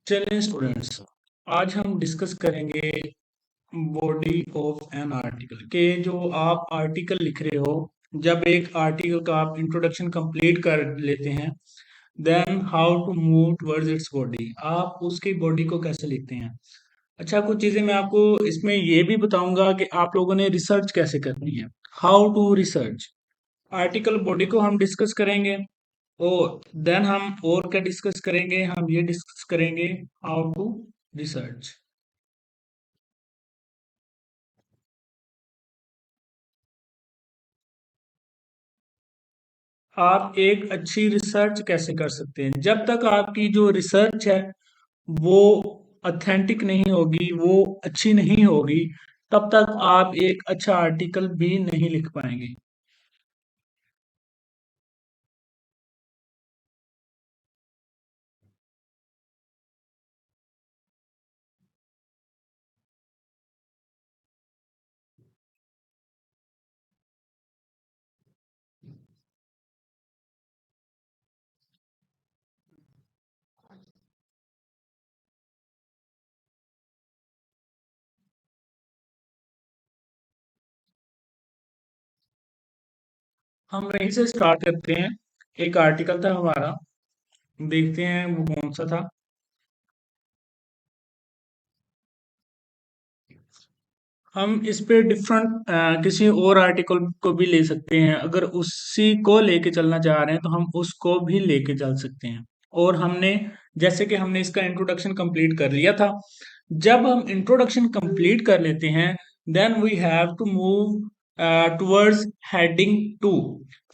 चलिए स्टूडेंट्स, आज हम डिस्कस करेंगे बॉडी ऑफ एन आर्टिकल के जो आप आर्टिकल लिख रहे हो। जब एक आर्टिकल का आप इंट्रोडक्शन कंप्लीट कर लेते हैं, then how to move towards its body, आप उसकी बॉडी को कैसे लिखते हैं। अच्छा, कुछ चीजें मैं आपको इसमें ये भी बताऊंगा कि आप लोगों ने रिसर्च कैसे करनी है, how to research. Article body को हम डिस्कस करेंगे और देन हम और क्या डिस्कस करेंगे, हम ये डिस्कस करेंगे हाउ टू रिसर्च। आप एक अच्छी रिसर्च कैसे कर सकते हैं, जब तक आपकी जो रिसर्च है वो ऑथेंटिक नहीं होगी, वो अच्छी नहीं होगी, तब तक आप एक अच्छा आर्टिकल भी नहीं लिख पाएंगे। हम वहीं से स्टार्ट करते हैं। एक आर्टिकल था हमारा, देखते हैं वो कौन सा था। हम इस पे डिफरेंट किसी और आर्टिकल को भी ले सकते हैं, अगर उसी को लेके चलना चाह रहे हैं तो हम उसको भी लेके चल सकते हैं। और हमने, जैसे कि हमने इसका इंट्रोडक्शन कंप्लीट कर लिया था, जब हम इंट्रोडक्शन कंप्लीट कर लेते हैं then we have to move towards heading two.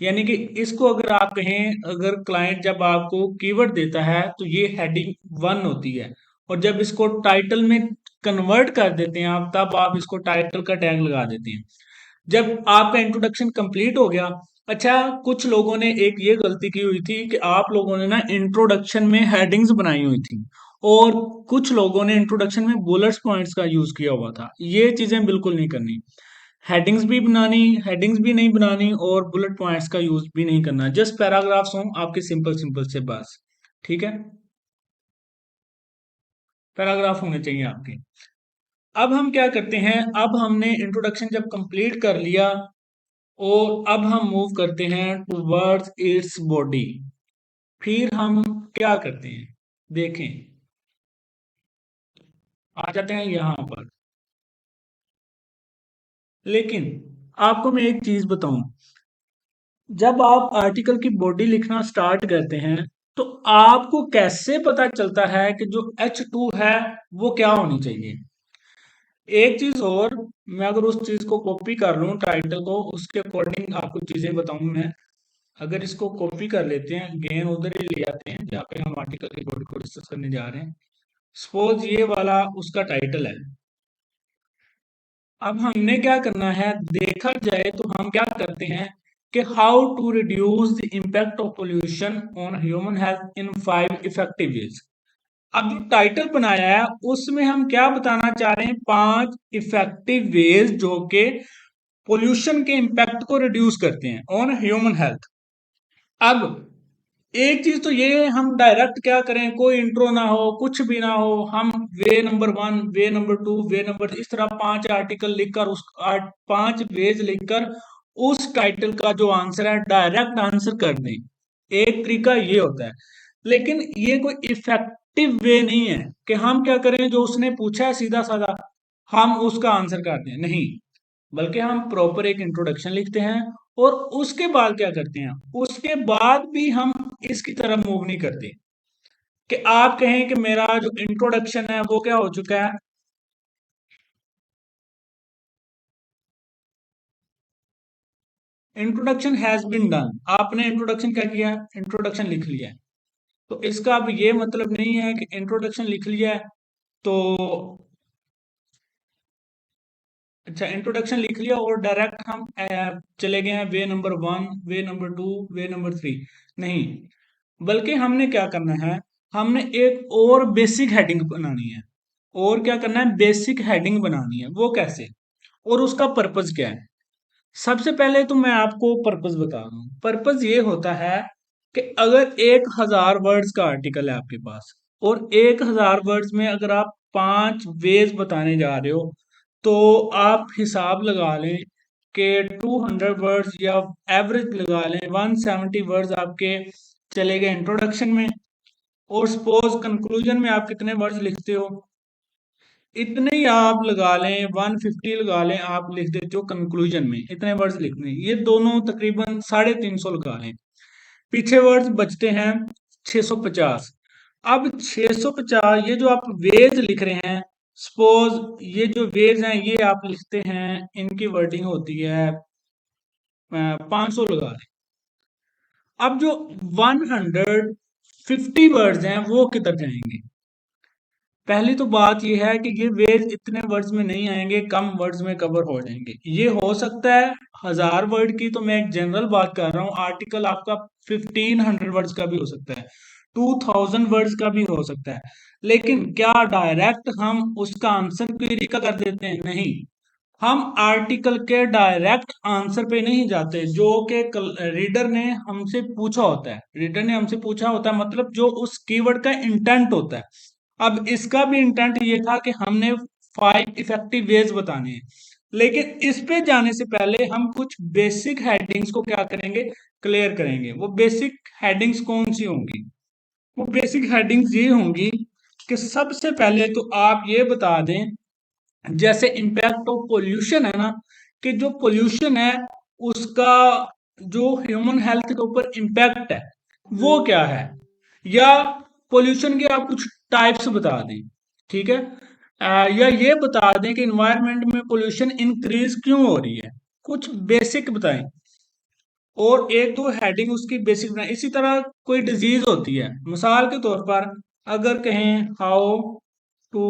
यानी कि इसको अगर आप कहें, अगर क्लाइंट जब आपको कीवर्ड देता है तो ये हेडिंग वन होती है, और जब इसको टाइटल में कन्वर्ट कर देते हैं आप, तब आप इसको टाइटल का टैग लगा देते हैं। जब आपका इंट्रोडक्शन कंप्लीट हो गया। अच्छा, कुछ लोगों ने एक ये गलती की हुई थी कि आप लोगों ने ना इंट्रोडक्शन में हेडिंग्स बनाई हुई थी, और कुछ लोगों ने इंट्रोडक्शन में बुलेट्स पॉइंट्स का यूज किया हुआ था। ये चीजें बिल्कुल नहीं करनी। हेडिंग्स भी नहीं बनानी और बुलेट पॉइंट्स का यूज भी नहीं करना। जस्ट पैराग्राफ्स हों आपके, सिंपल सिंपल से बस। ठीक है, पैराग्राफ होने चाहिए आपके। अब हम क्या करते हैं, अब हमने इंट्रोडक्शन जब कंप्लीट कर लिया और अब हम मूव करते हैं टुवर्ड्स इट्स बॉडी। फिर हम क्या करते हैं, देखें, आ जाते हैं यहां पर। लेकिन आपको मैं एक चीज बताऊं, जब आप आर्टिकल की बॉडी लिखना स्टार्ट करते हैं तो आपको कैसे पता चलता है कि जो H2 है वो क्या होनी चाहिए। एक चीज और, मैं अगर उस चीज को कॉपी कर लूं, टाइटल को, उसके अकॉर्डिंग आपको चीजें बताऊं मैं। अगर इसको कॉपी कर लेते हैं, गेन उधर ही ले आते हैं जहाँ पे हम आर्टिकल की बॉडी को डिस्कस करने जा रहे हैं। सपोज ये वाला उसका टाइटल है। अब हमने क्या करना है, देखा जाए तो हम क्या करते हैं कि how to reduce the impact of pollution on human health in 5 effective ways. अब जो टाइटल बनाया है उसमें हम क्या बताना चाह रहे हैं, 5 इफेक्टिव वेज जो कि पोल्यूशन के इम्पैक्ट को रिड्यूस करते हैं ऑन ह्यूमन हेल्थ। अब एक चीज तो ये, हम डायरेक्ट क्या करें, कोई इंट्रो ना हो, कुछ भी ना हो, हम वे नंबर वन, वे नंबर टू, वे नंबर, इस तरह 5 आर्टिकल लिखकर, उस 5 पेज लिखकर उस टाइटल का जो आंसर है डायरेक्ट आंसर कर दें। एक तरीका ये होता है, लेकिन ये कोई इफेक्टिव वे नहीं है कि हम क्या करें, जो उसने पूछा है सीधा साधा हम उसका आंसर कर दें, नहीं। बल्कि हम प्रॉपर एक इंट्रोडक्शन लिखते हैं और उसके बाद क्या करते हैं, उसके बाद भी हम इसकी तरफ मूव नहीं करते कि आप कहें कि मेरा जो इंट्रोडक्शन है वो क्या हो चुका है। इंट्रोडक्शन हैज बीन डन, आपने इंट्रोडक्शन क्या किया, इंट्रोडक्शन लिख लिया है। तो इसका अब ये मतलब नहीं है कि इंट्रोडक्शन लिख लिया है तो, अच्छा इंट्रोडक्शन लिख लिया और डायरेक्ट हम चले गए हैं वे नंबर वन, वे नंबर टू, वे नंबर थ्री। नहीं, बल्कि हमने क्या करना है, हमने एक और बेसिक हेडिंग बनानी है। और क्या करना है, बेसिक हेडिंग बनानी है। वो कैसे और उसका पर्पस क्या है। सबसे पहले तो मैं आपको पर्पस बता रहा हूँ। पर्पस ये होता है कि अगर 1000 वर्ड्स का आर्टिकल है आपके पास और 1000 वर्ड्स में अगर आप 5 वेज बताने जा रहे हो तो आप हिसाब लगा लें कि 200 वर्ड्स या एवरेज लगा लें 170 वर्ड्स आपके चले गए इंट्रोडक्शन में। और सपोज कंक्लूजन में आप कितने वर्ड्स लिखते हो, इतने ही आप लगा लें 150 लगा लें, आप लिख देते हो कंक्लूजन में, इतने वर्ड्स लिखने हैं। ये दोनों तकरीबन 350 लगा लें, पीछे वर्ड्स बचते हैं 650। अब 650 ये जो आप वेज लिख रहे हैं, सपोज ये जो वेज हैं ये आप लिखते हैं, इनकी वर्डिंग होती है 500 लगा लें। अब जो 150 वर्ड्स हैं वो किधर जाएंगे? पहली तो बात ये है कि ये वेज इतने वर्ड्स में नहीं आएंगे, कम वर्ड्स में कवर हो जाएंगे। ये हो सकता है 1000 वर्ड की, तो मैं एक जनरल बात कर रहा हूँ, आर्टिकल आपका 1500 वर्ड्स का भी हो सकता है, 2000 वर्ड्स का भी हो सकता है। लेकिन क्या डायरेक्ट हम उसका आंसर क्वेरी का कर देते हैं? नहीं, हम आर्टिकल के डायरेक्ट आंसर पे नहीं जाते, जो कि रीडर ने हमसे पूछा होता है। रीडर ने हमसे पूछा होता है मतलब जो उस कीवर्ड का इंटेंट होता है। अब इसका भी इंटेंट ये था कि हमने 5 इफेक्टिव वेज बताने हैं, लेकिन इस पे जाने से पहले हम कुछ बेसिक हेडिंग्स को क्या करेंगे, क्लियर करेंगे। वो बेसिक हेडिंग्स कौन सी होंगी? वो बेसिक हेडिंग्स ये होंगी कि सबसे पहले तो आप ये बता दें, जैसे इम्पैक्ट ऑफ पोल्यूशन है ना, कि जो पोल्यूशन है उसका जो ह्यूमन हेल्थ के ऊपर इम्पैक्ट है वो क्या है, या पोल्यूशन के आप कुछ टाइप्स बता दें। ठीक है, या ये बता दें कि इन्वायरमेंट में पोल्यूशन इंक्रीज क्यों हो रही है, कुछ बेसिक बताएं। और एक दो हेडिंग उसकी बेसिक बनाएं। इसी तरह कोई डिजीज होती है, मिसाल के तौर पर अगर कहें how to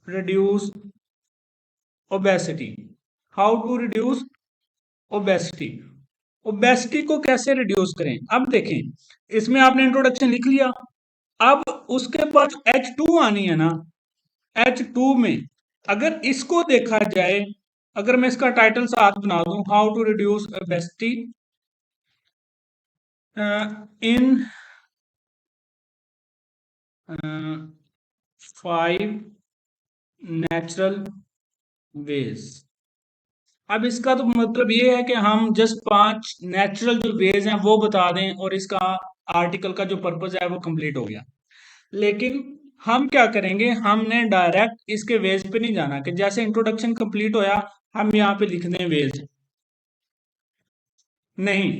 reduce obesity, how to reduce obesity, obesity को कैसे रिड्यूस करें। अब देखें, इसमें आपने इंट्रोडक्शन लिख लिया, अब उसके बाद H2 आनी है ना, H2 में अगर इसको देखा जाए, अगर मैं इसका टाइटल साथ बना दूं, how to reduce obesity in 5 natural ways. अब इसका तो मतलब ये है कि हम जस्ट 5 नेचुरल जो वेज हैं वो बता दें और इसका आर्टिकल का जो पर्पज है वो कंप्लीट हो गया। लेकिन हम क्या करेंगे, हमने डायरेक्ट इसके वेज पे नहीं जाना कि जैसे इंट्रोडक्शन कंप्लीट होया हम यहाँ पे लिख दें वेज, नहीं,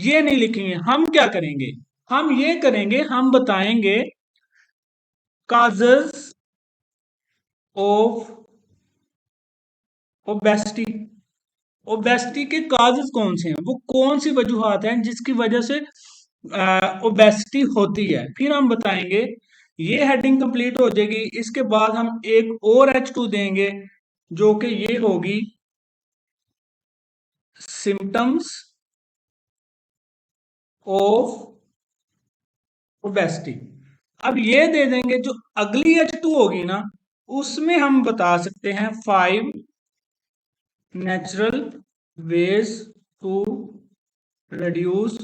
ये नहीं लिखेंगे। हम क्या करेंगे, हम ये करेंगे, हम बताएंगे काजेस ऑफ ओबेसिटी। ओबेसिटी के काजेस कौन से हैं, वो कौन सी वजूहत हैं जिसकी वजह से ओबेसिटी होती है, फिर हम बताएंगे। ये हेडिंग कंप्लीट हो जाएगी, इसके बाद हम एक और H2 देंगे जो कि ये होगी सिम्टम्स ऑफ ओबेसिटी। अब ये दे देंगे, जो अगली H2 होगी ना उसमें हम बता सकते हैं 5 natural ways to reduce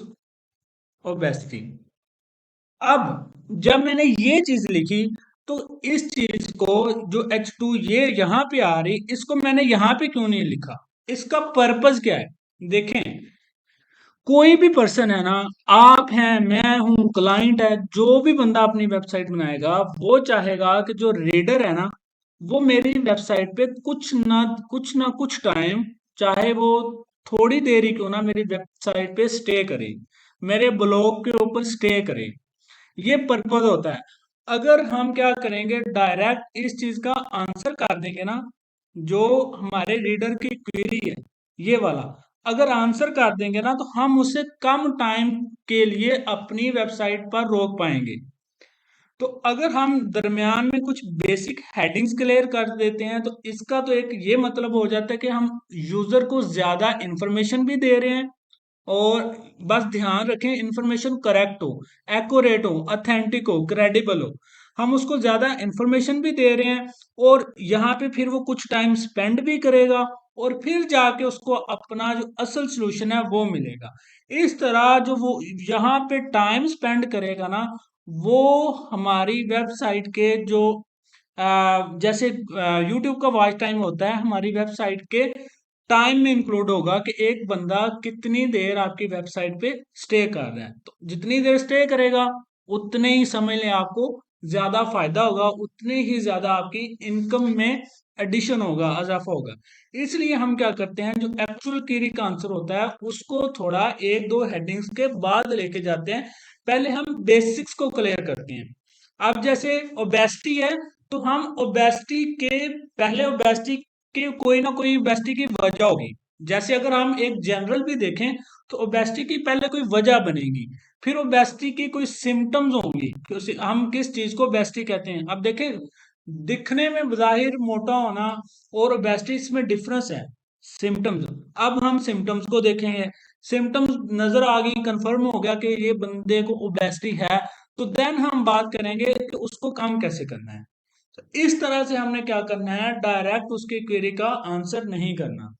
obesity. अब जब मैंने ये चीज लिखी तो इस चीज को जो H2 ये यहां पे आ रही, इसको मैंने यहां पे क्यों नहीं लिखा, इसका पर्पस क्या है? देखें, कोई भी पर्सन है ना, आप हैं, मैं हूं, क्लाइंट है, जो भी बंदा अपनी वेबसाइट बनाएगा वो चाहेगा कि जो रीडर है ना वो मेरी वेबसाइट पे कुछ ना कुछ टाइम, चाहे वो थोड़ी देर ही क्यों ना, मेरी वेबसाइट पे स्टे करे, मेरे ब्लॉग के ऊपर स्टे करे। ये पर्पज होता है। अगर हम क्या करेंगे, डायरेक्ट इस चीज का आंसर कर देंगे ना, जो हमारे रीडर की क्वेरी है ये वाला, अगर आंसर कर देंगे ना तो हम उसे कम टाइम के लिए अपनी वेबसाइट पर रोक पाएंगे। तो अगर हम दरमियान में कुछ बेसिक हेडिंग्स क्लियर कर देते हैं तो इसका तो एक ये मतलब हो जाता है कि हम यूजर को ज्यादा इंफॉर्मेशन भी दे रहे हैं, और बस ध्यान रखें इंफॉर्मेशन करेक्ट हो, एक्यूरेट हो, ऑथेंटिक हो, क्रेडिबल हो। हम उसको ज्यादा इंफॉर्मेशन भी दे रहे हैं, और यहाँ पे फिर वो कुछ टाइम स्पेंड भी करेगा, और फिर जाके उसको अपना जो असल सोल्यूशन है वो मिलेगा। इस तरह जो वो यहाँ पे टाइम स्पेंड करेगा ना, वो हमारी वेबसाइट के जो जैसे यूट्यूब का वॉच टाइम होता है, हमारी वेबसाइट के टाइम में इंक्लूड होगा कि एक बंदा कितनी देर आपकी वेबसाइट पे स्टे कर रहा है। तो जितनी देर स्टे करेगा उतने ही समय में आपको ज्यादा फायदा होगा, उतने ही ज्यादा आपकी इनकम में एडिशन होगा, इजाफा होगा। इसलिए हम क्या करते हैं, जो एक्चुअल क्वेरी का आंसर होता है उसको थोड़ा एक दो हेडिंग्स के बाद लेके जाते हैं। पहले हम बेसिक्स को क्लियर करते हैं। अब जैसे ओबेसिटी है, तो हम ओबेसिटी के पहले ओबेसिटी के कोई ना कोई ओबेसिटी की वजह होगी। जैसे अगर हम एक जनरल भी देखें तो ओबेसिटी की पहले कोई वजह बनेगी, फिर ओबेसिटी की कोई सिम्टम्स होंगी कि हम किस चीज को ओबेसिटी कहते हैं। अब देखें, दिखने में बज़ाहिर मोटा होना और ओबेसिटी में डिफरेंस है। सिम्टम्स, अब हम सिम्टम्स को देखेंगे। सिम्टम्स नजर आ गई, कंफर्म हो गया कि ये बंदे को ओबेसिटी है, तो देन हम बात करेंगे कि उसको कम कैसे करना है। तो इस तरह से हमने क्या करना है, डायरेक्ट उसकी क्वेरी का आंसर नहीं करना।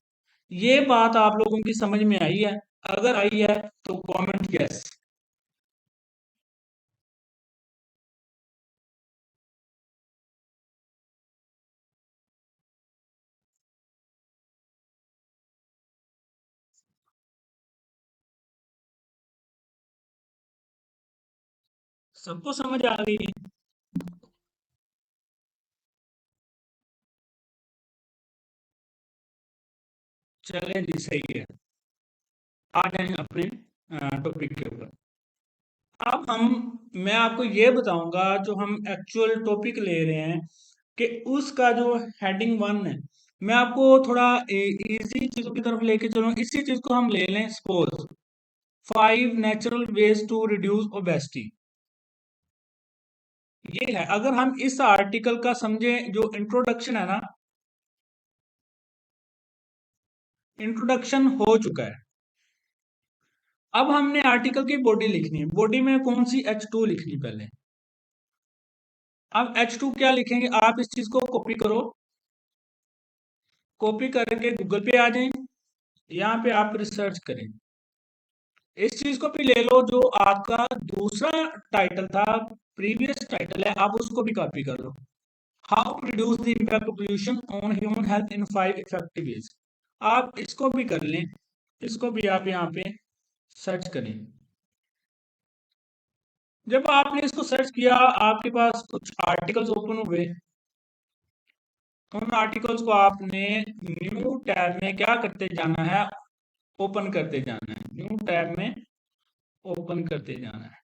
ये बात आप लोगों की समझ में आई है? अगर आई है तो कमेंट यस। सबको समझ आ गई है? चलें जी, सही है। आ जाए अपने टॉपिक के ऊपर। अब मैं आपको ये बताऊंगा, जो हम एक्चुअल टॉपिक ले रहे हैं कि उसका जो हेडिंग वन है, मैं आपको थोड़ा इजी चीजों की तरफ लेके चलूँ। इसी चीज को हम ले लें, suppose 5 natural ways to reduce obesity. ये है, अगर हम इस आर्टिकल का समझें, जो इंट्रोडक्शन है ना, इंट्रोडक्शन हो चुका है। अब हमने आर्टिकल की बॉडी लिखनी है। बॉडी में कौन सी H2 लिखनी पहले। अब H2 क्या लिखेंगे, आप इस चीज को कॉपी करो। कॉपी करके गूगल पे आ जाएं, यहाँ पे आप रिसर्च करें। इस चीज को भी ले लो, जो आपका दूसरा टाइटल था, प्रीवियस टाइटल है, आप उसको भी कॉपी कर लो। How to reduce the impact of pollution on human health in 5 effective ways. आप इसको भी कर लें, इसको भी आप यहाँ पे सर्च करें। जब आपने इसको सर्च किया, आपके पास कुछ आर्टिकल्स ओपन हुए। उन आर्टिकल्स को आपने न्यू टैब में क्या करते जाना है, ओपन करते जाना है। न्यू टैब में ओपन करते जाना है।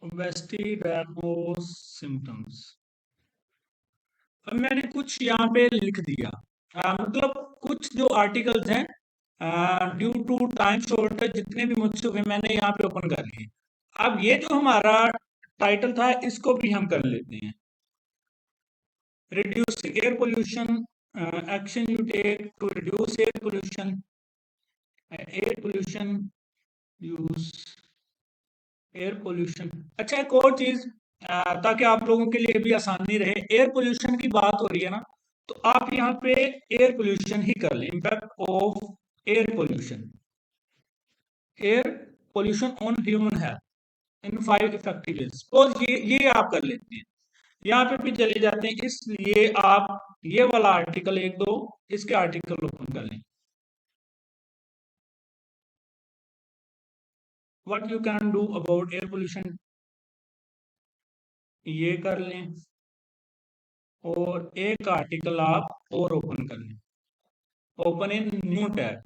Obesity diagnose symptoms. अब मैंने कुछ यहाँ पे लिख दिया। मतलब कुछ जो आर्टिकल्स हैं, ड्यू टू टाइम शॉर्टेज जितने भी मुझसे हुए मैंने यहाँ पे ओपन कर लिए। अब ये जो हमारा टाइटल था, इसको भी हम कर लेते हैं। Reduce air pollution, action you take to reduce air pollution use air pollution. अच्छा, एक और चीज, ताकि आप लोगों के लिए भी आसानी रहे, एयर पोल्यूशन की बात हो रही है ना, तो आप यहाँ पे एयर पोल्यूशन ही कर लें। Impact of air pollution on human health in 5 effective veg, और ये आप कर लेते हैं। यहाँ पे भी चले जाते हैं, इसलिए आप ये वाला आर्टिकल एक दो इसके आर्टिकल ओपन कर लें। What you can do about air pollution, ये कर लें। और एक आर्टिकल आप और ओपन कर लें, ओपन इन न्यू टैब।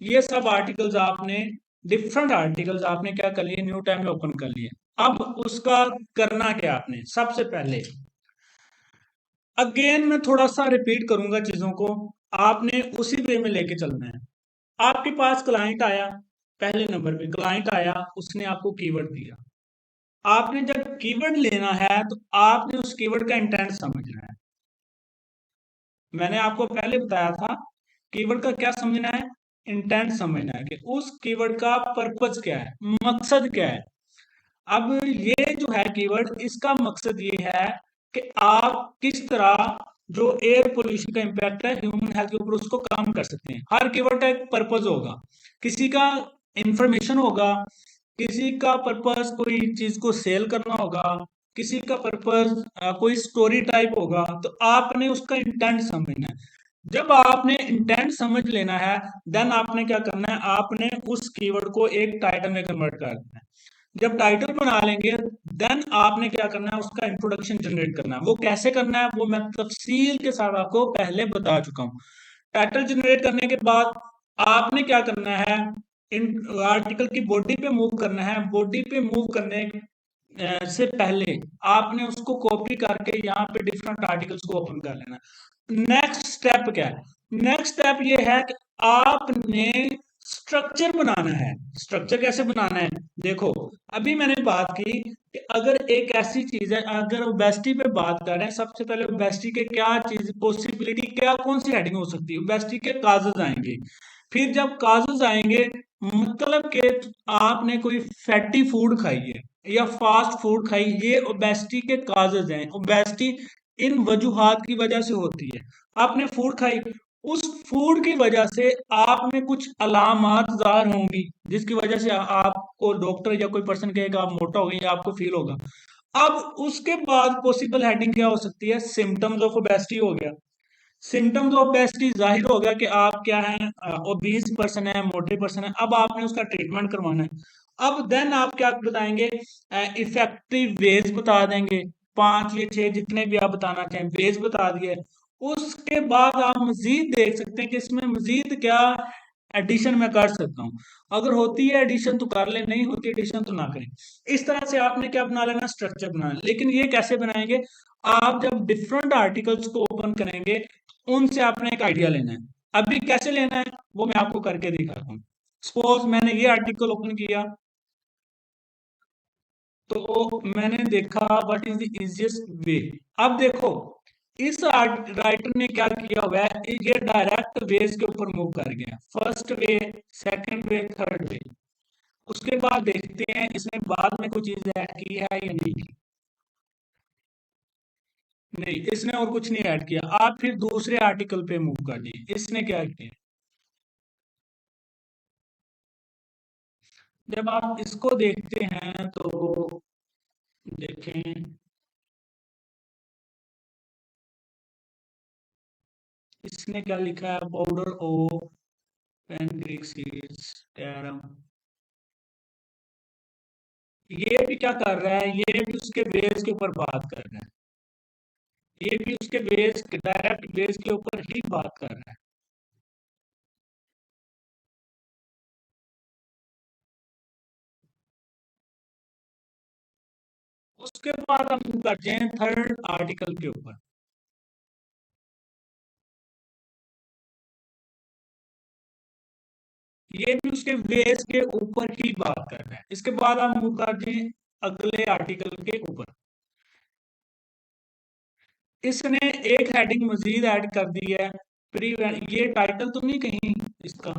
ये सब आर्टिकल्स आपने, डिफरेंट आर्टिकल्स आपने क्या कर लिए, न्यू टैब में ओपन कर लिए। अब उसका करना क्या आपने, सबसे पहले अगेन मैं थोड़ा सा रिपीट करूंगा चीजों को, आपने उसी वे में लेके चलना है। आपके पास क्लाइंट आया, पहले नंबर पे क्लाइंट आया, उसने आपको कीवर्ड दिया। आपने जब कीवर्ड लेना है तो आपने उस कीवर्ड का इंटेंट समझना है। मैंने आपको पहले बताया था कीवर्ड का क्या समझना है, इंटेंट समझना है कि उस कीवर्ड का पर्पस क्या है, मकसद क्या है। अब ये जो है कीवर्ड, इसका मकसद ये है कि आप किस तरह जो एयर पोल्यूशन का इम्पैक्ट है ह्यूमन हेल्थ के ऊपर, उसको कम कर सकते हैं। हर कीवर्ड का एक पर्पस होगा, किसी का इंफॉर्मेशन होगा, किसी का पर्पस कोई चीज को सेल करना होगा, किसी का पर्पस कोई स्टोरी टाइप होगा। तो आपने उसका इंटेंट समझना है। जब आपने इंटेंट समझ लेना है, देन आपने क्या करना है, आपने उस कीवर्ड को एक टाइटल में कन्वर्ट कर देना है। जब टाइटल बना लेंगे, देन आपने क्या करना है, उसका इंट्रोडक्शन जनरेट करना है। वो कैसे करना है वो मैं तफसील के साथ आपको पहले बता चुका हूँ। टाइटल जनरेट करने के बाद आपने क्या करना है, इन आर्टिकल की बॉडी पे मूव करना है। बॉडी पे मूव करने से पहले आपने उसको कॉपी करके यहाँ पे डिफरेंट आर्टिकल्स को ओपन कर लेना। नेक्स्ट स्टेप क्या है, नेक्स्ट स्टेप ये है कि आपने स्ट्रक्चर बनाना है। स्ट्रक्चर कैसे बनाना है, देखो अभी मैंने बात की कि अगर एक ऐसी चीज है, अगर ओबेसिटी पे बात कर रहे हैं, सबसे पहले ओबेसिटी के क्या चीज पॉसिबिलिटी, क्या कौन सी हेडिंग हो सकती है, ओबेसिटी के काजेज आएंगे। फिर जब काजेज आएंगे, मतलब कि आपने कोई फैटी फूड खाई है या फास्ट फूड खाई, ये ओबेसिटी के काजेज हैं। ओबेसिटी इन वजूहात की वजह से होती है। आपने फूड खाई, उस फूड की वजह से आप में कुछ अलामात ज़ाहिर होंगी, जिसकी वजह से आपको डॉक्टर या कोई पर्सन कहेगा आप मोटा हो गए, या आपको फील होगा। अब उसके बाद पॉसिबल हेडिंग क्या हो सकती है, सिम्टम्स ऑफ ओबेसिटी हो गया। सिम्टम्स ऑफ ओबेसिटी जाहिर हो गया कि आप क्या हैं, ओबीस पर्सन है, मोटे पर्सन है। अब आपने उसका ट्रीटमेंट करवाना है। अब देन आप क्या बताएंगे, इफेक्टिव वेज बता देंगे, 5 या 6 जितने भी आप बताना चाहें वेज बता दिए। उसके बाद आप मजीद देख सकते हैं कि इसमें मजीद क्या एडिशन मैं कर सकता हूँ। अगर होती है एडिशन तो कर ले, नहीं होती एडिशन तो ना करें। इस तरह से आपने क्या बना लेना, स्ट्रक्चर बनाना। लेकिन ये कैसे बनाएंगे, आप जब डिफरेंट आर्टिकल्स को ओपन करेंगे, उनसे आपने एक आइडिया लेना है। अभी कैसे लेना है वो मैं आपको करके दिखाता हूँ। सपोज मैंने ये आर्टिकल ओपन किया, तो मैंने देखा what is the easiest way. अब देखो इस राइटर ने क्या किया हुआ है, ये डायरेक्ट वेज के ऊपर मूव कर गया, फर्स्ट वे, सेकंड वे, थर्ड वे। उसके बाद देखते हैं इसने बाद में कोई चीज ऐड की है या नहीं की। नहीं, इसने और कुछ नहीं ऐड किया। आप फिर दूसरे आर्टिकल पे मूव कर दिए, इसने क्या किया, जब आप इसको देखते हैं तो देखें, इसने क्या लिखा है, पाउडर ऑफ पेनक्रिक टेरम। ये भी क्या कर रहा है, ये भी उसके बेस के ऊपर बात कर रहा है। ये भी उसके बेस, डायरेक्ट बेस के ऊपर ही बात कर रहा है। उसके बाद हम करते हैं थर्ड आर्टिकल के ऊपर। ये भी उसके बेस के ऊपर ही बात कर रहा है। इसके बाद हम मूव करते हैं अगले आर्टिकल के ऊपर। इसने एक हेडिंग मजीद ऐड कर दी है, प्रिवेंट। ये टाइटल तो नहीं कहीं इसका,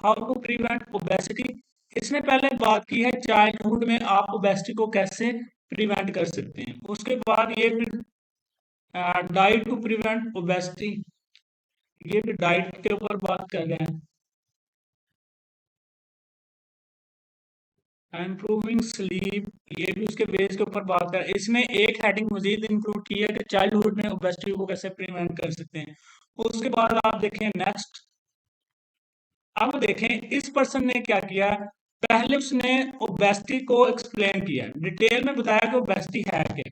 हाउ टू प्रिवेंट ओबेसिटी। इसने पहले बात की है चाइल्डहुड में आप ओबेसिटी को कैसे प्रिवेंट कर सकते हैं। उसके बाद ये फिर डाइट टू प्रिवेंट ओबेसिटी, ये भी डाइट के ऊपर बात कर रहे हैं। इम्प्रूविंग स्लीप, ये भी उसके बेस के ऊपर बात कर। इसने एक हेडिंग मजीद इंक्लूड की है कि चाइल्डहुड में ओबेसिटी को कैसे प्रिवेंट कर सकते हैं। उसके बाद आप देखें नेक्स्ट। अब देखें इस पर्सन ने क्या किया, पहले उसने ओबेसिटी को एक्सप्लेन किया, डिटेल में बताया कि ओबेसिटी है क्या।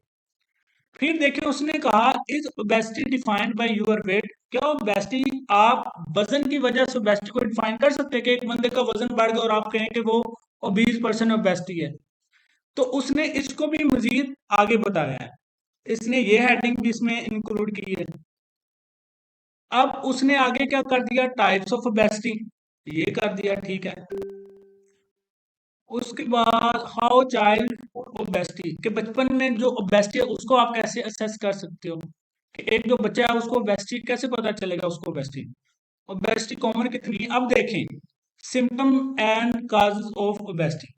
फिर देखें उसने कहा is obesity defined by your weight. क्या ओबेसिटी, आप वजन की वजह से ओबेसिटी को डिफाइन कर सकते हैं कि एक बंदे का वजन बढ़ गया और आप कहें कि वो ओबीस पर्सन ओबेसिटी है। तो उसने इसको भी मजीद आगे बताया है। इसने ये हेडिंग भी इसमें इंक्लूड की है। अब उसने आगे क्या कर दिया, टाइप्स ऑफ ओबेसिटी ये कर दिया, ठीक है। उसके बाद हाउ चाइल्ड ओबेसिटी, कि बचपन में जो ओबेसिटी है उसको आप कैसे असेस कर सकते हो, कि एक जो बच्चा है उसको ओबेसिटी कैसे पता चलेगा उसको ओबेसिटी। ओबेसिटी कॉमन कितनी है? अब देखें, symptom and causes of obesity.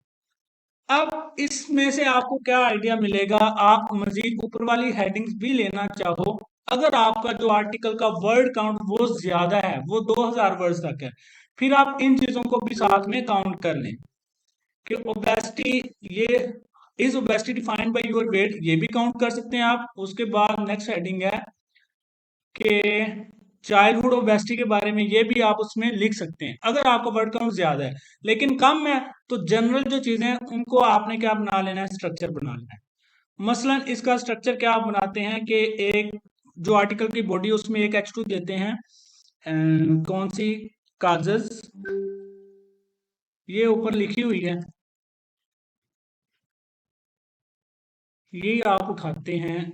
अब इसमें से आपको क्या आइडिया मिलेगा, आप मजीद ऊपर वाली हेडिंग्स भी लेना चाहो, अगर आपका जो आर्टिकल का वर्ड काउंट वो ज्यादा है, वो 2000 वर्ड्स तक है, फिर आप इन चीजों को भी साथ में काउंट कर लें कि ओबेसिटी, ये is obesity defined by your weight, ये भी काउंट कर सकते हैं आप। उसके बाद नेक्स्ट हेडिंग है कि चाइल्डहुड ओबेसिटी के बारे में, ये भी आप उसमें लिख सकते हैं अगर आपका वर्ड काउंट ज्यादा है। लेकिन कम है तो जनरल जो चीजें हैं उनको आपने क्या बना लेना है, स्ट्रक्चर बना लेना है। मसलन इसका स्ट्रक्चर क्या आप बनाते हैं कि एक जो आर्टिकल की बॉडी उसमें एक H2 देते हैं, कौन सी, काजेस, ये ऊपर लिखी हुई है, ये आप उठाते हैं,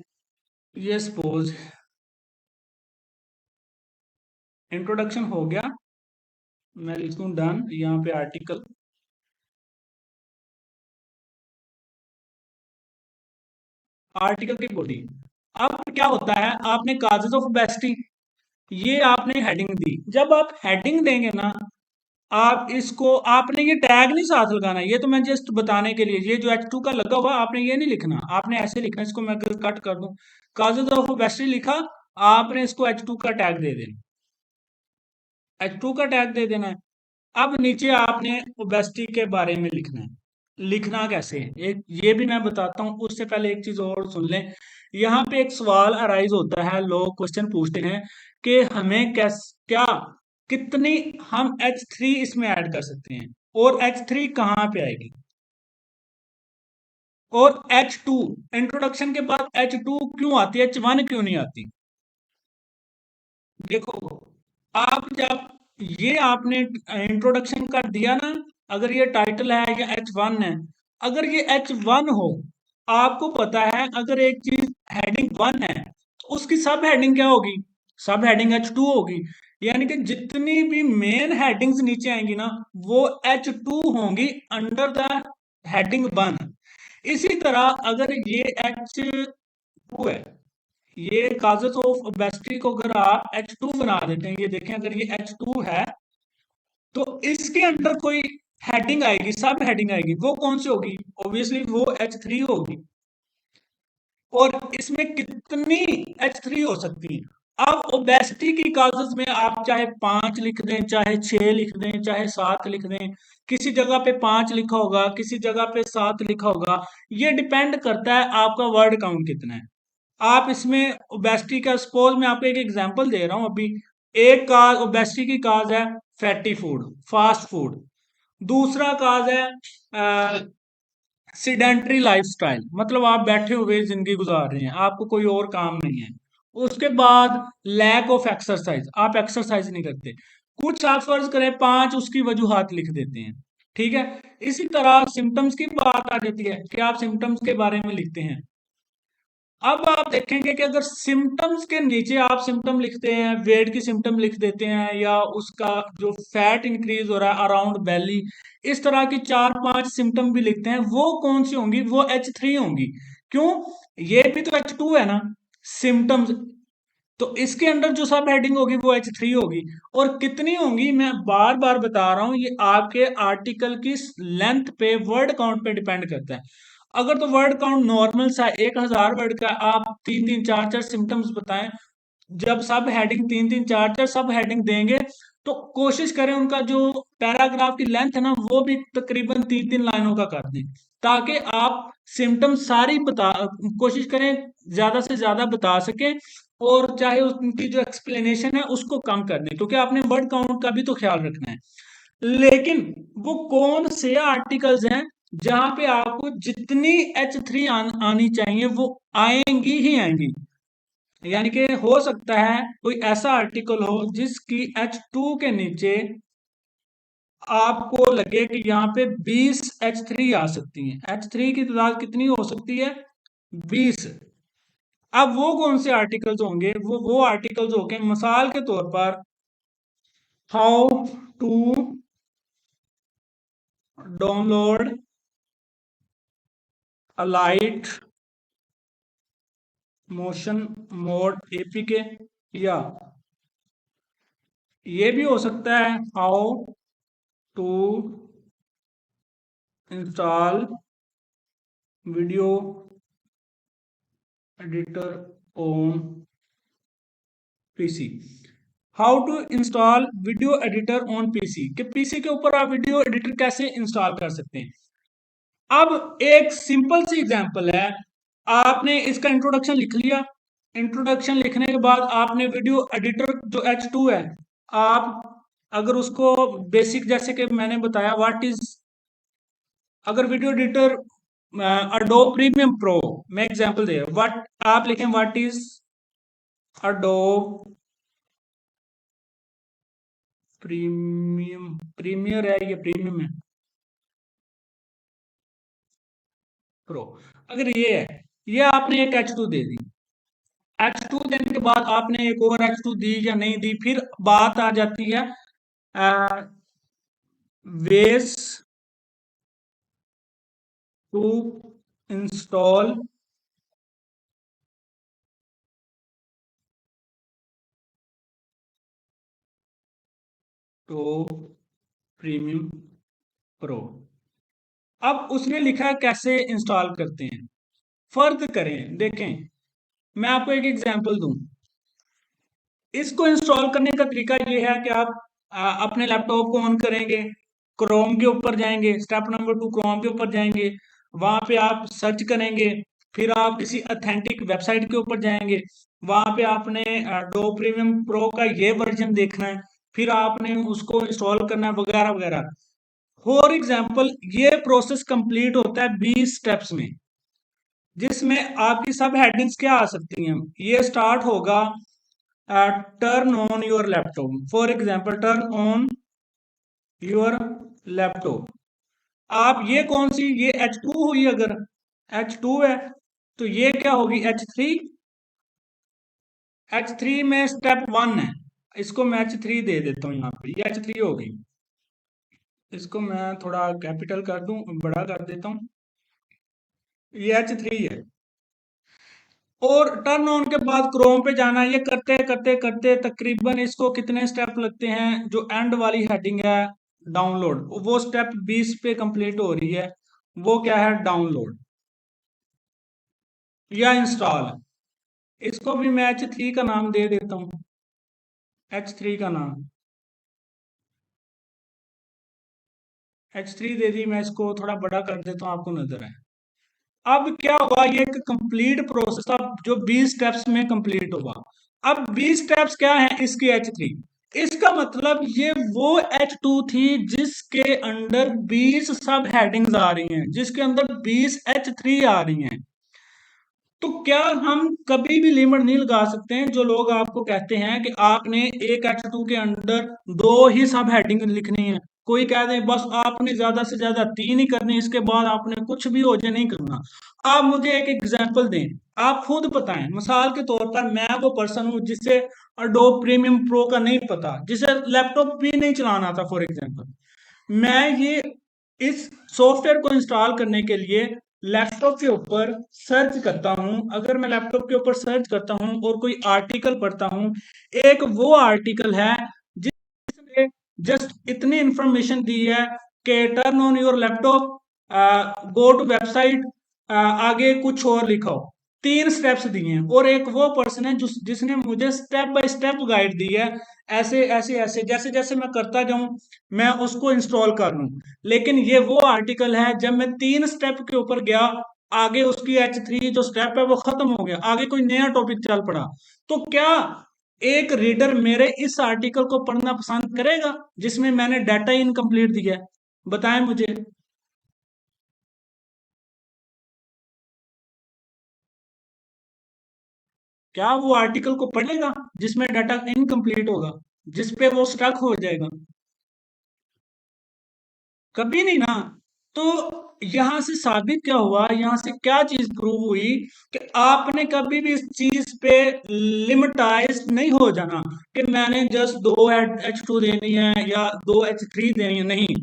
ये सपोज इंट्रोडक्शन हो गया, मैं लिखूं डन, यहाँ पे आर्टिकल, आर्टिकल की बॉडी। अब क्या होता है, आपने काजेज ऑफ बेस्टी, ये आपने हेडिंग दी, जब आप हेडिंग देंगे ना, आप इसको, आपने ये टैग नहीं साथ लगाना, ये तो मैं जस्ट बताने के लिए, ये जो H2 का लगा हुआ आपने ये नहीं लिखना, आपने ऐसे लिखना, इसको मैं अगर कट कर दूं, काजेज ऑफ बेस्टी लिखा, आपने इसको H2 का टैग दे देना, H2 का टैग दे देना है। अब नीचे आपने ओबेसिटी के बारे में लिखना है। लिखना कैसे है, एक ये भी मैं बताता हूँ, उससे पहले एक चीज और सुन लें। यहाँ पे एक सवाल अराइज होता है, लोग क्वेश्चन पूछते हैं कि हमें कैस क्या कितनी हम H3 इसमें ऐड कर सकते हैं, और H3 कहाँ पे आएगी, और H2 इंट्रोडक्शन के बाद H2 क्यों आती है, H1 क्यों नहीं आती? देखो, आप जब ये आपने इंट्रोडक्शन कर दिया ना, अगर ये टाइटल है या H1 है, अगर ये H1 हो, आपको पता है अगर एक चीज हेडिंग 1 है तो उसकी सब हेडिंग क्या होगी, सब हेडिंग H2 होगी। यानी कि जितनी भी मेन हेडिंग्स नीचे आएंगी ना, वो H2 होंगी अंडर द हेडिंग 1। इसी तरह अगर ये H2 है, ये काजेस ऑफ ओबेसिटी को अगर आप H2 बना देते हैं, ये देखें अगर ये H2 है, तो इसके अंदर कोई हेडिंग आएगी, सब हेडिंग आएगी, वो कौन सी होगी, ऑब्वियसली वो H3 होगी। और इसमें कितनी H3 हो सकती है? अब ओबेसिटी की काजेस में आप चाहे 5 लिख दें, चाहे 6 लिख दें, चाहे 7 लिख दें, किसी जगह पे 5 लिखा होगा, किसी जगह पे 7 लिखा होगा, ये डिपेंड करता है आपका वर्ड काउंट कितना है। आप इसमें ओबेसिटी का, सपोज मैं आपको एक एग्जांपल दे रहा हूं अभी, एक काज ओबेसिटी की काज है फैटी फूड, फास्ट फूड। दूसरा काज है सिडेंट्री लाइफस्टाइल, मतलब आप बैठे हुए जिंदगी गुजार रहे हैं, आपको कोई और काम नहीं है। उसके बाद लैक ऑफ एक्सरसाइज, आप एक्सरसाइज नहीं करते। कुछ आप फर्ज करें 5 उसकी वजूहात लिख देते हैं, ठीक है। इसी तरह सिम्टम्स की बात आ जाती है कि आप सिम्टम्स के बारे में लिखते हैं। अब आप देखेंगे कि अगर सिम्टम्स के नीचे आप सिम्टम लिखते हैं, वेट की सिम्टम लिख देते हैं, या उसका जो फैट इंक्रीज हो रहा है अराउंड बेली, इस तरह की 4-5 सिम्टम भी लिखते हैं, वो कौन सी होंगी, वो H3 होंगी। क्यों? ये भी तो H2 है ना, सिम्टम्स। तो इसके अंदर जो सब हेडिंग होगी वो H3 होगी। और कितनी होंगी, मैं बार बार बता रहा हूं, ये आपके आर्टिकल की लेंथ पे, वर्ड काउंट पे डिपेंड करता है। अगर तो वर्ड काउंट नॉर्मल सा 1000 वर्ड का, आप 3-3 4-4 सिम्टम्स बताएं, जब सब हेडिंग 3-3 4-4 सब हेडिंग देंगे, तो कोशिश करें उनका जो पैराग्राफ की लेंथ है ना, वो भी तकरीबन 3-3 लाइनों का कर दें, ताकि आप सिम्टम सारी बता, कोशिश करें ज्यादा से ज्यादा बता सकें, और चाहे उनकी जो एक्सप्लेनेशन है उसको कम कर दें, क्योंकि आपने वर्ड काउंट का भी तो ख्याल रखना है। लेकिन वो कौन से आर्टिकल्स हैं जहां पे आपको जितनी H3 आनी चाहिए वो आएंगी ही आएंगी। यानी कि हो सकता है कोई ऐसा आर्टिकल हो जिसकी H2 के नीचे आपको लगे कि यहाँ पे 20 H3 आ सकती हैं, H3 की तादाद कितनी हो सकती है, 20। अब वो कौन से आर्टिकल्स होंगे, वो आर्टिकल्स होंगे, मिसाल के तौर पर, how to download a light motion mode APK, या ये भी हो सकता है how to install video editor on PC. How to install video editor on PC, कि पीसी के ऊपर आप वीडियो एडिटर कैसे इंस्टॉल कर सकते हैं। अब एक सिंपल सी एग्जांपल है, आपने इसका इंट्रोडक्शन लिख लिया। इंट्रोडक्शन लिखने के बाद आपने वीडियो एडिटर जो H2 है, आप अगर उसको बेसिक जैसे कि मैंने बताया व्हाट इज, अगर video editor Adobe premium pro, मैं एग्जांपल दे व्हाट, आप लिखें what is Adobe premium, Premiere है ये प्रीमियम है प्रो, अगर ये है, ये आपने एक H2 दे दी। H2 देने के बाद आपने एक और H2 दी या नहीं दी, फिर बात आ जाती है वेस टू इंस्टॉल तो प्रीमियम प्रो। अब उसने लिखा है कैसे इंस्टॉल करते हैं, फर्क करें देखें। मैं आपको एक एग्जांपल दूं, इसको इंस्टॉल करने का तरीका ये है कि आप अपने लैपटॉप को ऑन करेंगे, क्रोम के ऊपर जाएंगे, स्टेप नंबर 2 क्रोम के ऊपर जाएंगे, वहां पे आप सर्च करेंगे, फिर आप किसी अथेंटिक वेबसाइट के ऊपर जाएंगे, वहां पे आपने डो प्रीमियम प्रो का ये वर्जन देखना है, फिर आपने उसको इंस्टॉल करना है वगैरह वगैरह। फॉर एग्जाम्पल ये प्रोसेस कंप्लीट होता है 20 स्टेप्स में, जिसमें आपकी सब हेडिंग्स क्या आ सकती हैं। ये स्टार्ट होगा turn on your laptop, for example turn on your laptop. आप ये कौन सी, ये H2 हुई, अगर H2 है तो ये क्या होगी H3। H3 में स्टेप 1 है, इसको मैं H3 दे देता हूँ, यहाँ पे ये H3 होगी। इसको मैं थोड़ा कैपिटल कर दूं, बड़ा कर देता हूँ, ये H3 है। और टर्न ऑन के बाद क्रोम पे जाना, ये करते करते करते तकरीबन इसको कितने स्टेप लगते हैं, जो एंड वाली हेडिंग है डाउनलोड, वो स्टेप 20 पे कंप्लीट हो रही है, वो क्या है डाउनलोड या इंस्टॉल। इसको भी मैं H3 का नाम दे देता हूँ, H3 का नाम H3 दे दी। मैं इसको थोड़ा बड़ा कर देता हूँ, आपको नजर आए। अब क्या हुआ, ये एक कंप्लीट प्रोसेस अब जो 20 स्टेप्स में कंप्लीट हुआ। अब 20 स्टेप्स क्या है इसकी H3, इसका मतलब ये वो H2 थी जिसके अंडर 20 सब हेडिंग्स आ रही हैं, जिसके अंदर 20 H3 आ रही हैं। तो क्या हम कभी भी लिमिट नहीं लगा सकते हैं, जो लोग आपको कहते हैं कि आपने एक H2 के अंदर 2 ही सब हेडिंग लिखनी है, कोई कह दे बस आपने ज्यादा से ज्यादा 3 ही करने, इसके बाद आपने कुछ भी हो जाए नहीं करना। आप मुझे एक एग्जांपल दें, आप खुद बताएं। मिसाल के तौर पर मैं वो पर्सन हूं जिसे अडोब प्रीमियम प्रो का नहीं पता, जिसे लैपटॉप भी नहीं चलाना था फॉर एग्जाम्पल, मैं ये इस सॉफ्टवेयर को इंस्टॉल करने के लिए लैपटॉप के ऊपर सर्च करता हूं। अगर मैं लैपटॉप के ऊपर सर्च करता हूं और कोई आर्टिकल पढ़ता हूं, एक वो आर्टिकल है जिसने जस्ट इतनी इंफॉर्मेशन दी है कि turn on your laptop, go to website, आगे कुछ और लिखो, 3 स्टेप्स दिए हैं। और एक वो पर्सन है जिसने मुझे स्टेप बाय स्टेप गाइड दी है, ऐसे ऐसे ऐसे जैसे जैसे मैं करता जाऊं मैं उसको इंस्टॉल कर लूं। लेकिन ये वो आर्टिकल है जब मैं 3 स्टेप के ऊपर गया, आगे उसकी H3 जो स्टेप है वो खत्म हो गया, आगे कोई नया टॉपिक चल पड़ा। तो क्या एक रीडर मेरे इस आर्टिकल को पढ़ना पसंद करेगा जिसमें मैंने डाटा इनकम्प्लीट दिया है? बताएं मुझे। क्या वो आर्टिकल को पढ़ेगा जिसमें डाटा इनकम्प्लीट होगा, जिस पे वो स्टक हो जाएगा? कभी नहीं ना। तो यहां से साबित क्या हुआ, यहां से क्या चीज प्रूव हुई कि आपने कभी भी इस चीज पे लिमिटाइज नहीं हो जाना कि मैंने जस्ट 2 H2 देनी है या 2 H3 देनी है, नहीं।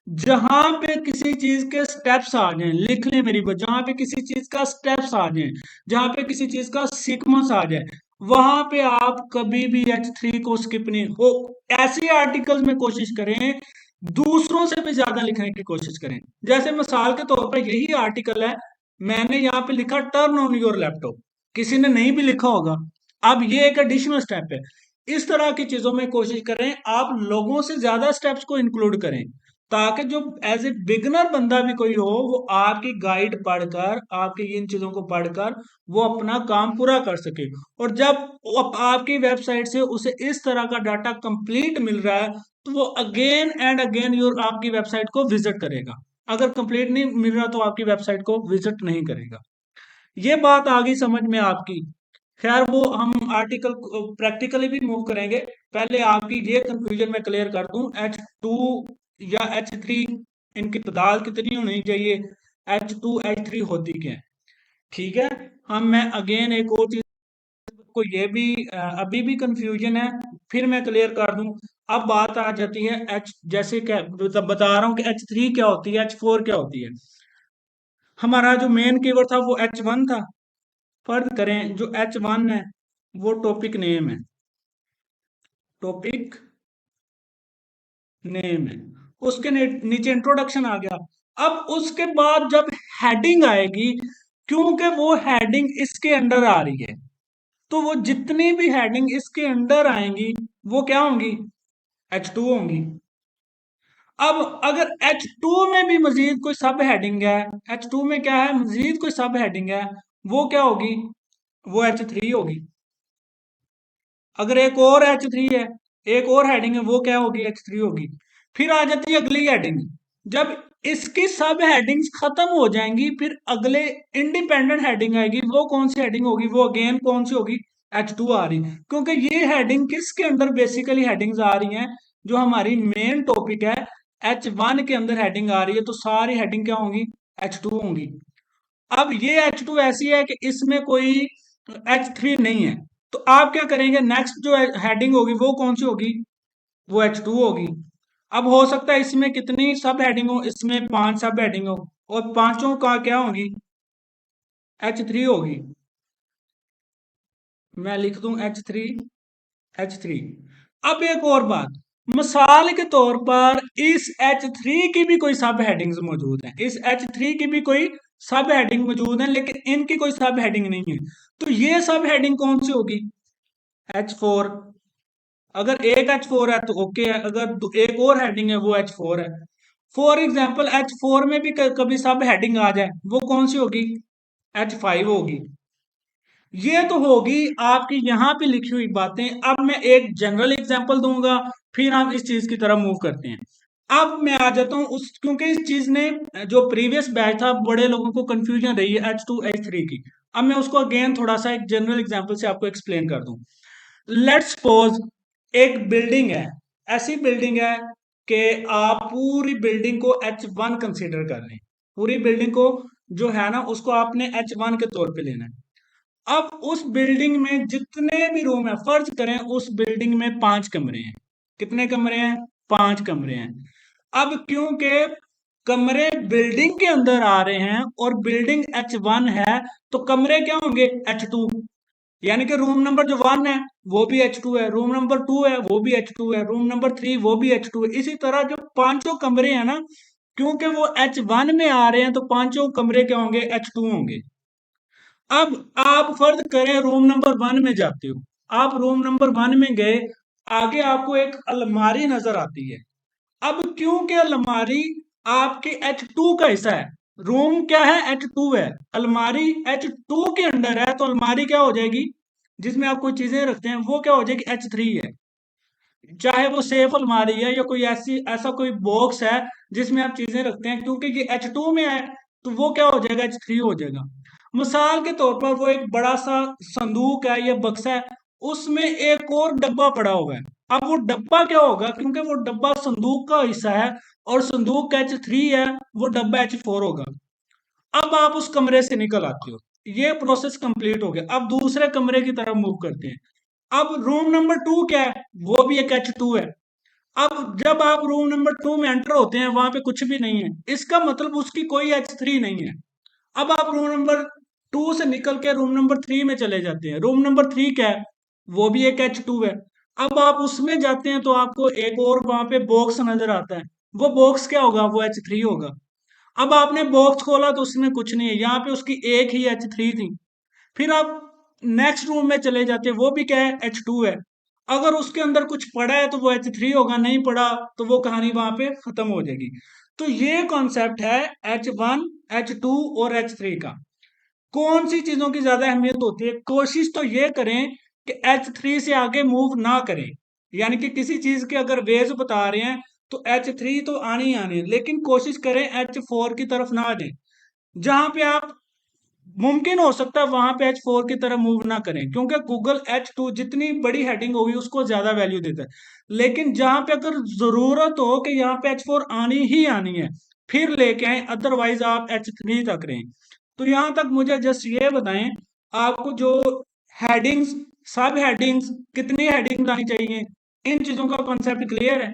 जहां पे किसी चीज के स्टेप्स आ जाएं, लिख लें मेरी बात, जहां पे किसी चीज का स्टेप्स आ जाएं, जहां पे किसी चीज का सीक्वेंस आ जाए, वहां पे आप कभी भी H3 को स्किप नहीं हो। ऐसे आर्टिकल्स में कोशिश करें, दूसरों से भी ज्यादा लिखने की कोशिश करें। जैसे मिसाल के तौर पर यही आर्टिकल है, मैंने यहाँ पे लिखा टर्न ऑन योर लैपटॉप, किसी ने नहीं भी लिखा होगा। अब ये एक एडिशनल स्टेप है। इस तरह की चीजों में कोशिश करें आप लोगों से ज्यादा स्टेप्स को इंक्लूड करें, ताकि जो एज ए बिगनर बंदा भी कोई हो, वो आपकी गाइड पढ़कर, आपकी इन चीजों को पढ़कर वो अपना काम पूरा कर सके। और जब वो आपकी वेबसाइट से उसे इस तरह का डाटा कंप्लीट मिल रहा है, तो वो अगेन एंड अगेन योर आपकी वेबसाइट को विजिट करेगा। अगर कंप्लीट नहीं मिल रहा तो आपकी वेबसाइट को विजिट नहीं करेगा। ये बात आ गई समझ में आपकी। खैर वो हम आर्टिकल प्रैक्टिकली भी मूव करेंगे। पहले आपकी ये कंफ्यूजन मैं क्लियर कर दूं, H2 या H3 इनकी तादाद कितनी होनी चाहिए, H2 H3 होती क्या है। ठीक है, हम मैं अगेन एक और चीज को ये भी अभी भी कंफ्यूजन है, फिर मैं क्लियर कर दूं। अब बात आ जाती है एच, जैसे क्या बता रहा हूँ कि H3 क्या होती है, H4 क्या होती है। हमारा जो मेन कीवर्ड था वो H1 था। फर्ज करें जो H1 है वो टॉपिक नेम है, टॉपिक नेम है, उसके नीचे इंट्रोडक्शन आ गया। अब उसके बाद जब हेडिंग आएगी, क्योंकि वो हेडिंग इसके अंडर आ रही है, तो वो जितनी भी हेडिंग इसके अंडर आएंगी वो क्या होंगी, H2 होंगी। अब अगर H2 में भी मजीद कोई सब हेडिंग है, H2 में क्या है, मजीद कोई सब हेडिंग है, वो क्या होगी, वो H3 होगी। अगर एक और H3 है, एक और हेडिंग है, वो क्या होगी, H3 होगी। फिर आ जाती है अगली हेडिंग। जब इसकी सब हेडिंग्स खत्म हो जाएंगी, फिर अगले इंडिपेंडेंट हेडिंग आएगी, वो कौन सी हेडिंग होगी, वो अगेन कौन सी होगी, H2 आ रही। क्योंकि ये हेडिंग किसके अंदर बेसिकली हेडिंग्स आ रही हैं, जो हमारी मेन टॉपिक है H1 के अंदर हेडिंग आ रही है, तो सारी हेडिंग क्या होंगी, H2 होंगी। अब ये H2 ऐसी है कि इसमें कोई H3 नहीं है, तो आप क्या करेंगे, नेक्स्ट जो हेडिंग होगी वो कौन सी होगी, वो H2 होगी। अब हो सकता है इसमें कितनी सब हेडिंग हो, इसमें 5 सब हेडिंग हो, और पांचों का क्या होगी, H3 होगी। मैं लिख दूं H3। अब एक और बात, मिसाल के तौर पर इस H3 की भी कोई सब हेडिंग्स मौजूद हैं, इस H3 की भी कोई सब हेडिंग मौजूद है, लेकिन इनकी कोई सब हेडिंग नहीं है, तो ये सब हेडिंग कौन सी होगी, H4। अगर एक H4 है तो ओके है, अगर एक और हेडिंग है वो H4 है। फॉर एग्जाम्पल H4 में भी कभी सब हेडिंग आ जाए, वो कौन सी होगी, H5 होगी। ये तो होगी आपकी यहाँ पे लिखी हुई बातें। अब मैं एक जनरल एग्जांपल दूंगा, फिर हम इस चीज की तरफ मूव करते हैं। अब मैं आ जाता हूँ उस, क्योंकि इस चीज ने जो प्रीवियस बैच था बड़े लोगों को कंफ्यूजन रही है H2 H3 की। अब मैं उसको अगेन थोड़ा सा एक जनरल एग्जांपल से आपको एक्सप्लेन कर दूं। लेट्स सपोज एक बिल्डिंग है, ऐसी बिल्डिंग है कि आप पूरी बिल्डिंग को H1 कंसीडर कर लें, पूरी बिल्डिंग को जो है ना उसको आपने H1 के तौर पे लेना है। अब उस बिल्डिंग में जितने भी रूम है, फर्ज करें उस बिल्डिंग में 5 कमरे हैं। कितने कमरे हैं, 5 कमरे हैं। अब क्योंकि कमरे बिल्डिंग के अंदर आ रहे हैं और बिल्डिंग H1 है, तो कमरे क्या होंगे, H2। यानी कि रूम नंबर जो 1 है वो भी H2 है, रूम नंबर 2 है वो भी H2 है, रूम नंबर 3 वो भी H2 है। इसी तरह जो पांचों कमरे हैं ना, क्योंकि वो H1 में आ रहे हैं, तो पांचों कमरे क्या होंगे, H2 होंगे। अब आप फर्ज करें रूम नंबर 1 में जाते हो, आप रूम नंबर 1 में गए, आगे आपको एक अलमारी नजर आती है। अब क्योंकि अलमारी आपके H2 का हिस्सा है, रूम क्या है, H2 है, अलमारी H2 के अंडर है, तो अलमारी क्या हो जाएगी, जिसमें आप कोई चीजें रखते हैं, वो क्या हो जाएगी, H3 है। चाहे वो सेफ अलमारी है या कोई ऐसी ऐसा कोई बॉक्स है जिसमें आप चीजें रखते हैं, क्योंकि ये H2 में है, तो वो क्या हो जाएगा, H3 हो जाएगा। मिसाल के तौर पर वो एक बड़ा सा संदूक है या बक्सा है, उसमें एक और डब्बा पड़ा हुआ है। अब वो डब्बा क्या होगा, क्योंकि वो डब्बा संदूक का हिस्सा है और संदूक H3 है, वो डब्बा H4 होगा। अब आप उस कमरे से निकल आते हो, ये प्रोसेस कंप्लीट हो गया। अब दूसरे कमरे की तरफ मूव करते हैं। अब रूम नंबर 2 क्या है, वो भी एक H2 है। अब जब आप रूम नंबर 2 में एंटर होते हैं, वहां पे कुछ भी नहीं है, इसका मतलब उसकी कोई H3 नहीं है। अब आप रूम नंबर 2 से निकल के रूम नंबर 3 में चले जाते हैं, रूम नंबर 3 क्या है, वो भी एक H2 है। अब आप उसमें जाते हैं तो आपको एक और वहां पे बॉक्स नजर आता है। वो बॉक्स क्या होगा? वो H3 होगा। अब आपने बॉक्स खोला तो उसमें कुछ नहीं है, यहाँ पे उसकी एक ही H3 थी। फिर आप नेक्स्ट रूम में चले जाते हैं, वो भी क्या है? H2 है। अगर उसके अंदर कुछ पड़ा है तो वो H3 होगा, नहीं पड़ा तो वो कहानी वहां पे खत्म हो जाएगी। तो ये कॉन्सेप्ट है H1, H2 और H3 का। कौन सी चीजों की ज्यादा अहमियत होती है? कोशिश तो ये करें कि H3 से आगे मूव ना करें। यानी कि किसी चीज के अगर वेज बता रहे हैं तो H3 तो आनी ही आनी है, लेकिन कोशिश करें H4 की तरफ ना जाए। जहां पे आप मुमकिन हो सकता है वहां पे H4 की तरफ मूव ना करें, क्योंकि गूगल H2 जितनी बड़ी हेडिंग होगी उसको ज्यादा वैल्यू देता है। लेकिन जहां पे अगर जरूरत हो कि यहाँ पे H4 आनी ही आनी है, फिर लेके आए, अदरवाइज आप H3 तक रहें। तो यहां तक मुझे जस्ट ये बताएं, आपको जो हेडिंग्स, सब हेडिंग्स, कितनी हेडिंग्स आनी चाहिए, इन चीजों का कॉन्सेप्ट क्लियर है?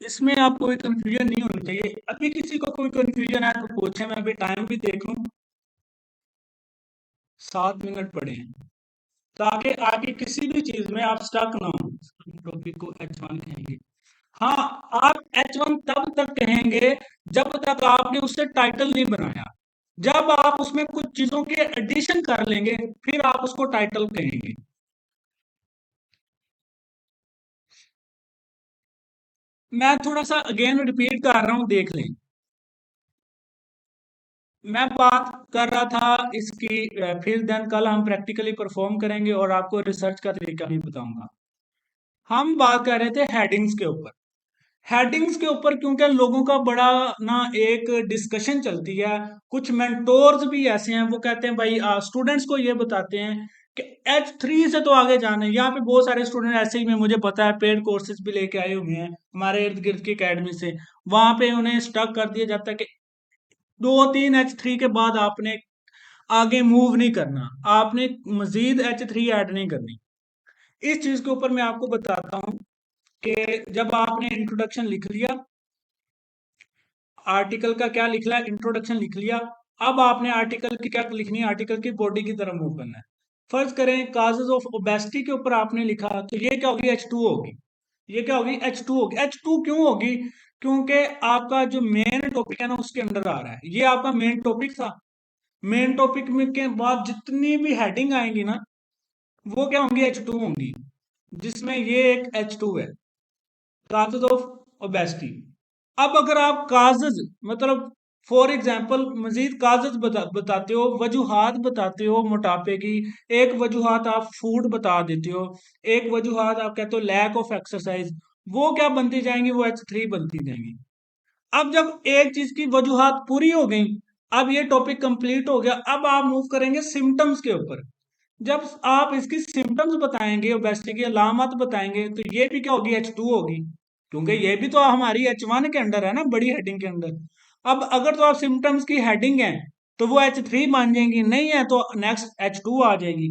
इसमें आपको कोई कंफ्यूजन नहीं होनी चाहिए। अभी किसी को कोई कंफ्यूजन है तो पूछे, मैं अभी टाइम भी देख लूं। 7 मिनट पड़े हैं, ताकि आगे किसी भी चीज में आप स्टक ना हो। टॉपिक को H1 कहेंगे। हाँ, आप H1 तब तक कहेंगे जब तक आपने उससे टाइटल नहीं बनाया। जब आप उसमें कुछ चीजों के एडिशन कर लेंगे, फिर आप उसको टाइटल कहेंगे। मैं थोड़ा सा अगेन रिपीट कर रहा हूं, देख लें। मैं बात कर रहा था इसकी, फिर देन कल हम प्रैक्टिकली परफॉर्म करेंगे और आपको रिसर्च का तरीका भी बताऊंगा। हम बात कर रहे थे हेडिंग्स के ऊपर। हेडिंग्स के ऊपर क्योंकि लोगों का बड़ा ना एक डिस्कशन चलती है। कुछ मेंटोर्स भी ऐसे हैं, वो कहते हैं भाई स्टूडेंट्स को ये बताते हैं कि H3 से तो आगे जाना है। यहाँ पे बहुत सारे स्टूडेंट ऐसे ही में, मुझे पता है, पेड कोर्सेज भी लेके आए हुए हैं हमारे इर्द गिर्द की एकेडमी से। वहां पे उन्हें स्टक कर दिया जाता है कि 2-3 H3 के बाद आपने आगे मूव नहीं करना, आपने मजीद H3 ऐड नहीं करनी। इस चीज के ऊपर मैं आपको बताता हूँ कि जब आपने इंट्रोडक्शन लिख लिया, आर्टिकल का क्या लिख लिया, इंट्रोडक्शन लिख लिया। अब आपने आर्टिकल की क्या लिखनी है? आर्टिकल की बॉडी की तरफ मूव करना है। फर्ज करें काजेज ऑफ ओबेसिटी के ऊपर आपने लिखा, तो ये क्या होगी? H2 होगी। ये क्या होगी? H2 होगी। H2 क्यों होगी? क्योंकि आपका जो मेन टॉपिक है ना उसके अंडर आ रहा है। ये आपका मेन टॉपिक था। मेन टॉपिक में के बाद जितनी भी हेडिंग आएंगी ना, वो क्या होंगी? H2 होंगी। जिसमें ये एक H2 है, काजेज ऑफ ओबेसिटी। अब अगर आप काजेज मतलब फॉर एग्जाम्पल मजीद काजेज बताते हो, वजूहात बताते हो मोटापे की, एक वजूहात आप फूड बता देते हो, एक वजूहात आप कहते हो लैक ऑफ एक्सरसाइज, वो क्या बनती जाएंगी? वो H3 बनती जाएंगी। अब जब एक चीज की वजूहात पूरी हो गई, अब ये टॉपिक कंप्लीट हो गया, अब आप मूव करेंगे सिम्टम्स के ऊपर। जब आप इसकी सिम्टम्स बताएंगे, ओबेसिटी की अलामत बताएंगे, तो ये भी क्या होगी? H2 होगी। क्योंकि ये भी तो हमारी H1 के अंडर है ना, बड़ी हेडिंग के अंदर। अब अगर तो आप सिम्टम्स की हेडिंग है तो वो H3 मान जाएंगी, नहीं है तो नेक्स्ट H2 आ जाएगी।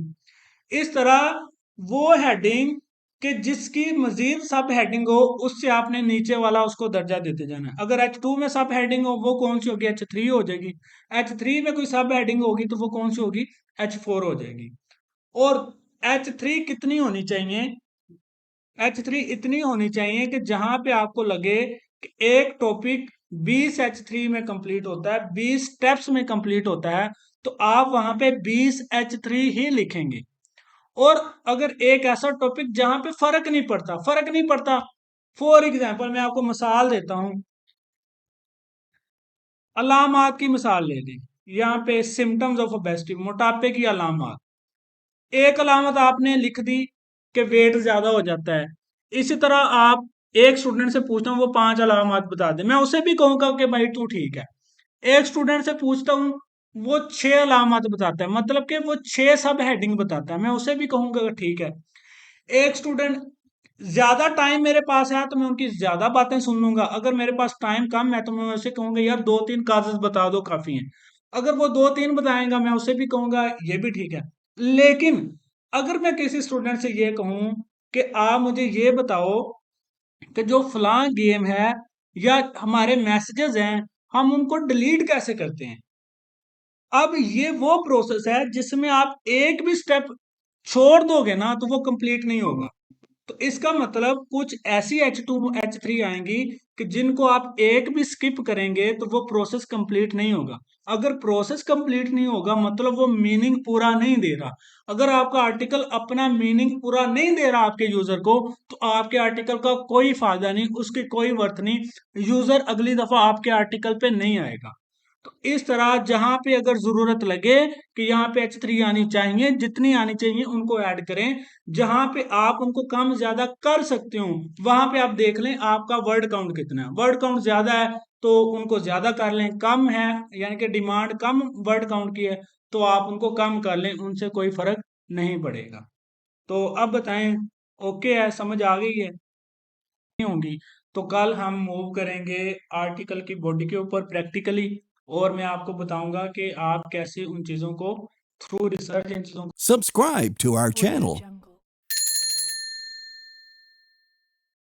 इस तरह वो हेडिंग कि जिसकी मजीद सब हेडिंग हो, उससे आपने नीचे वाला उसको दर्जा देते जाना है। अगर H2 में सब हेडिंग हो, वो कौन सी होगी? H3 हो जाएगी। H3 में कोई सब हेडिंग होगी तो वो कौन सी होगी? H4 हो जाएगी। और H3 कितनी होनी चाहिए? H3 इतनी होनी चाहिए कि जहां पे आपको लगे कि एक टॉपिक 20 H3 में कंप्लीट होता है, 20 स्टेप्स में कंप्लीट होता है, तो आप वहां पे 20 H3 ही लिखेंगे। और अगर एक ऐसा टॉपिक जहां पे फर्क नहीं पड़ता, फॉर एग्जाम्पल मैं आपको मिसाल देता हूं, अलामात की मिसाल ले लें। यहाँ पे सिम्टम्स ऑफ ओबेसिटी, मोटापे की अलामात। एक अलामत आपने लिख दी कि वेट ज्यादा हो जाता है। इसी तरह आप एक स्टूडेंट से पूछता हूँ वो 5 अलामत बता दे, मैं उसे भी कहूंगा कि भाई तू ठीक है। एक स्टूडेंट से पूछता हूँ वो 6 अलामत बताता है, मतलब कि वो 6 सब हेडिंग बताता है, मैं उसे भी कहूंगा कि ठीक है। एक स्टूडेंट, ज्यादा टाइम मेरे पास है तो मैं उनकी ज्यादा बातें सुन लूंगा, अगर मेरे पास टाइम कम है तो मैं उसे कहूंगा यार 2-3 कागज बता दो काफी हैं। अगर वो 2-3 बताएगा मैं उसे भी कहूंगा ये भी ठीक है। लेकिन अगर मैं किसी स्टूडेंट से ये कहूं कि आप मुझे ये बताओ कि जो फलां गेम है या हमारे मैसेजेस हैं, हम उनको डिलीट कैसे करते हैं। अब ये वो प्रोसेस है जिसमें आप एक भी स्टेप छोड़ दोगे ना तो वो कंप्लीट नहीं होगा। तो इसका मतलब कुछ ऐसी H2 H3 आएंगी कि जिनको आप एक भी स्किप करेंगे तो वो प्रोसेस कंप्लीट नहीं होगा। अगर प्रोसेस कंप्लीट नहीं होगा मतलब वो मीनिंग पूरा नहीं दे रहा। अगर आपका आर्टिकल अपना मीनिंग पूरा नहीं दे रहा आपके यूजर को, तो आपके आर्टिकल का कोई फायदा नहीं, उसकी कोई वर्थ नहीं, यूजर अगली दफा आपके आर्टिकल पे नहीं आएगा। तो इस तरह जहां पे अगर जरूरत लगे कि यहाँ पे H3 आनी चाहिए, जितनी आनी चाहिए उनको ऐड करें। जहां पे आप उनको कम ज्यादा कर सकते हो वहां पे आप देख लें आपका वर्ड काउंट कितना है। वर्ड काउंट ज्यादा है तो उनको ज्यादा कर लें, कम है यानी कि डिमांड कम वर्ड काउंट की है तो आप उनको कम कर लें, उनसे कोई फर्क नहीं पड़ेगा। तो अब बताएं, ओके है, समझ आ गई है नहीं होंगी। तो कल हम मूव करेंगे आर्टिकल की बॉडी के ऊपर प्रैक्टिकली, और मैं आपको बताऊंगा कि आप कैसे उन चीज़ों को थ्रू रिसर्च इन चीज़ों Subscribe to our channel